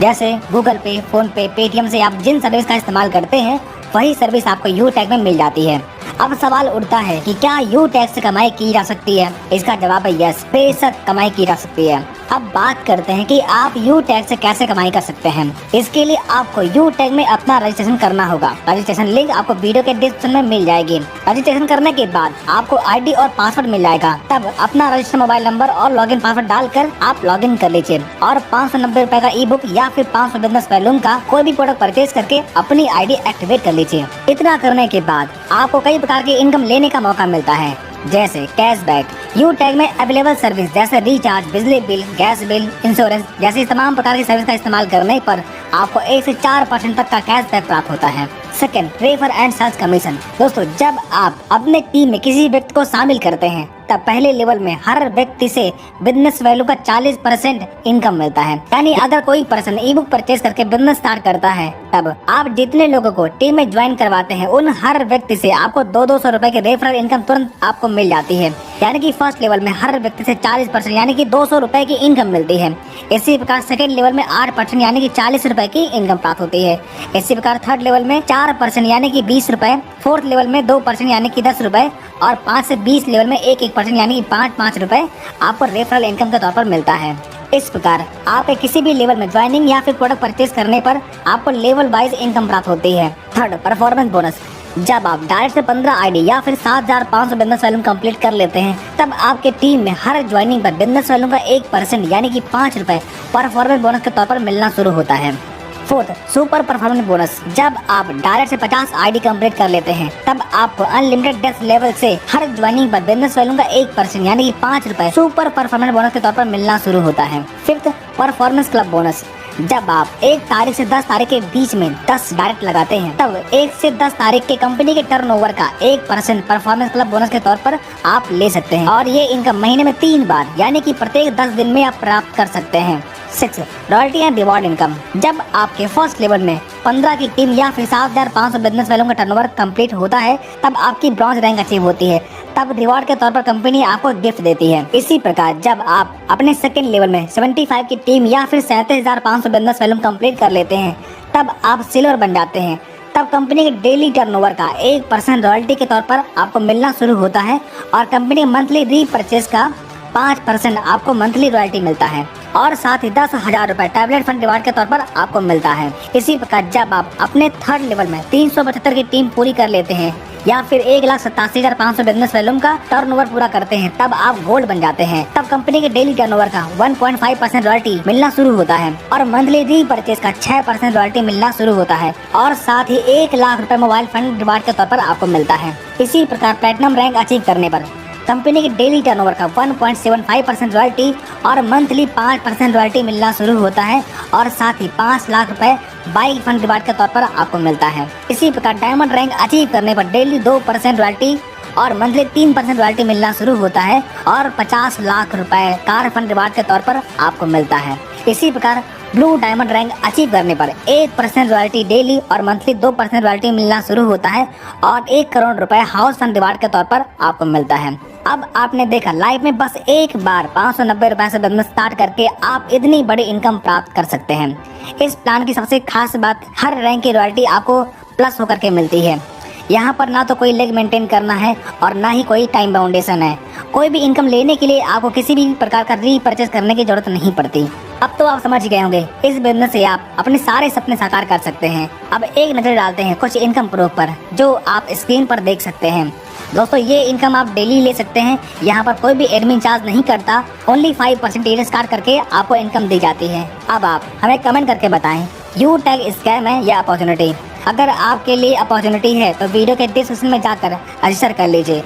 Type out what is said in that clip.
जैसे गूगल पे, फोन पे, पेटीएम से आप जिन सर्विस का इस्तेमाल करते हैं वही सर्विस आपको यू टैग में मिल जाती है। अब सवाल उठता है कि क्या यू टैग से कमाई की जा सकती है? इसका जवाब है यस, बेशक कमाई की जा सकती है। अब बात करते हैं कि आप यू टैग से कैसे कमाई कर सकते हैं। इसके लिए आपको यू टैग में अपना रजिस्ट्रेशन करना होगा। रजिस्ट्रेशन लिंक आपको वीडियो के डिस्क्रिप्शन में मिल जाएगी। रजिस्ट्रेशन करने के बाद आपको आईडी और पासवर्ड मिल जाएगा। तब अपना रजिस्टर्ड मोबाइल नंबर और लॉगिन पासवर्ड डालकर आप लॉगिन कर लीजिए और 590 रुपए का ई बुक या फिर 500 बिजनेस वॉल्यूम का कोई भी प्रोडक्ट परचेज करके अपनी आईडी एक्टिवेट कर लीजिए। इतना करने के बाद आपको कई प्रकार की इनकम लेने का मौका मिलता है, जैसे कैशबैक। यू टैग में अवेलेबल सर्विस जैसे रिचार्ज, बिजली बिल, गैस बिल, इंश्योरेंस जैसी तमाम प्रकार की सर्विस का इस्तेमाल करने पर आपको 1 से 4% तक का कैशबैक प्राप्त होता है। Second, refer and sales commission. दोस्तों, जब आप अपने टीम में किसी व्यक्ति को शामिल करते हैं तब पहले लेवल में हर व्यक्ति से बिजनेस वैल्यू का 40% इनकम मिलता है। यानी अगर कोई पर्सन ई बुक परचेज करके बिजनेस स्टार्ट करता है तब आप जितने लोगों को टीम में ज्वाइन करवाते हैं उन हर व्यक्ति से आपको 200 रुपए की रेफरल इनकम तुरंत आपको मिल जाती है। यानी कि फर्स्ट लेवल में हर व्यक्ति से 40% यानी कि 200 रुपए की इनकम मिलती है। इसी प्रकार सेकंड लेवल में 8% यानी कि 40 रुपए की इनकम प्राप्त होती है। इसी प्रकार थर्ड लेवल में 4% यानी कि 20 रुपए, फोर्थ लेवल में 2% यानी कि 10 रुपए और 5 से 20 लेवल में 1% यानी कि 5 रुपए आपको रेफरल इनकम के तौर पर मिलता है। इस प्रकार आप किसी भी लेवल में ज्वाइनिंग या फिर प्रोडक्ट परचेज करने पर आपको लेवल वाइज इनकम प्राप्त होती है। Third, performance bonus. जब आप डायरेक्ट से 15 आईडी या फिर 7500 बिजनेस वॉल्यूम कंप्लीट कर लेते हैं तब आपके टीम में हर ज्वाइनिंग पर बिजनेस वॉल्यूम का 1% यानी कि 5 रुपए परफॉर्मेंस बोनस के तौर पर मिलना शुरू होता है। Fourth, super performance bonus. जब आप डायरेक्ट से 50 आईडी कंप्लीट कर लेते हैं तब आपको अनलिमिटेड डेस्क लेवल से हर ज्वाइनिंग पर बिजनेस वॉल्यूम का 1% यानी कि 5 रुपए सुपर परफॉर्मेंस बोनस के तौर पर मिलना शुरू होता है। Fifth, performance club bonus. जब आप 1 तारीख से 10 तारीख के बीच में 10 डायरेक्ट लगाते हैं तब 1 से 10 तारीख के कंपनी के टर्नओवर का 1% परफॉर्मेंस क्लब बोनस के तौर पर आप ले सकते हैं और ये इनकम महीने में 3 बार यानी कि प्रत्येक 10 दिन में आप प्राप्त कर सकते हैं। 6, रॉयल्टी एंड रिवॉर्ड इनकम। जब आपके फर्स्ट लेवल में 15 की टीम या फिर 7500 बिजनेस वॉल्यूम का टर्नओवर कंप्लीट होता है तब आपकी ब्रॉन्ज रैंक अचीव होती है। तब रिवॉर्ड के तौर पर कंपनी आपको गिफ्ट देती है। इसी प्रकार जब आप अपने सेकंड लेवल में 75 की टीम या फिर 37,500 बिजनेस वॉल्यूम कंप्लीट कर लेते हैं तब आप सिल्वर बन जाते हैं। तब कंपनी के डेली टर्नओवर का 1% रॉयल्टी के तौर पर आपको मिलना शुरू होता है और कंपनी मंथली रीपरचेज का 5% आपको मंथली रॉयल्टी मिलता है और साथ ही 10,000 रुपए टैबलेट फंड रिवार्ड के तौर पर आपको मिलता है। इसी प्रकार जब आप अपने थर्ड लेवल में 375 की टीम पूरी कर लेते हैं या फिर 1,87,500 बिजनेस वॉल्यूम का टर्नओवर पूरा करते हैं तब आप गोल्ड बन जाते हैं। तब कंपनी के डेली टर्नओवर का 1.5% रॉयल्टी मिलना शुरू होता है और मंथली रीपरचेज का 6% रॉयल्टी मिलना शुरू होता है और साथ ही 1 लाख रुपए मोबाइल फंड रिवार्ड के तौर पर आपको मिलता है। इसी प्रकार प्लेटिनम रैंक अचीव करने पर कंपनी के डेली टर्नओवर का 1.75% रॉयल्टी और मंथली 5% रॉयल्टी मिलना शुरू होता है और साथ ही 5 लाख रुपए बाइक फंड रिवार्ड के तौर पर आपको मिलता है। इसी प्रकार डायमंड रैंक अचीव करने पर डेली 2% रॉयल्टी और मंथली 3% रॉयल्टी मिलना शुरू होता है और 50 लाख रुपए कार फंड रिवार्ड के तौर पर आपको मिलता है। इसी प्रकार ब्लू डायमंड रैंक अचीव करने पर 1% रॉयल्टी डेली और मंथली 2% रॉयल्टी मिलना शुरू होता है और 1 करोड़ रुपए हाउस फंड रिवार्ड के तौर पर आपको मिलता है। अब आपने देखा लाइफ में बस एक बार 590 रुपए से बिजनेस स्टार्ट करके आप इतनी बड़ी इनकम प्राप्त कर सकते हैं। इस प्लान की सबसे खास बात हर रैंक की रॉयल्टी आपको प्लस होकर के मिलती है। यहाँ पर ना तो कोई लेग मेंटेन करना है और ना ही कोई टाइम बाउंडेशन है। कोई भी इनकम लेने के लिए आपको किसी भी प्रकार का रीपरचेज करने की जरूरत नहीं पड़ती। अब तो आप समझ गए होंगे इस बिजनेस से आप अपने सारे सपने साकार कर सकते हैं। अब एक नजर डालते हैं कुछ इनकम प्रूफ पर जो आप स्क्रीन पर देख सकते हैं। दोस्तों, ये इनकम आप डेली ले सकते हैं। यहाँ पर कोई भी एडमिन चार्ज नहीं करता। ओनली 5% स्टार्ट करके आपको इनकम दी जाती है। अब आप हमें कमेंट करके बताएं यू टैग स्कैम है या अपॉर्चुनिटी। अगर आपके लिए अपॉर्चुनिटी है तो वीडियो के डिस्क्रिप्शन में जाकर रजिस्टर कर लीजिए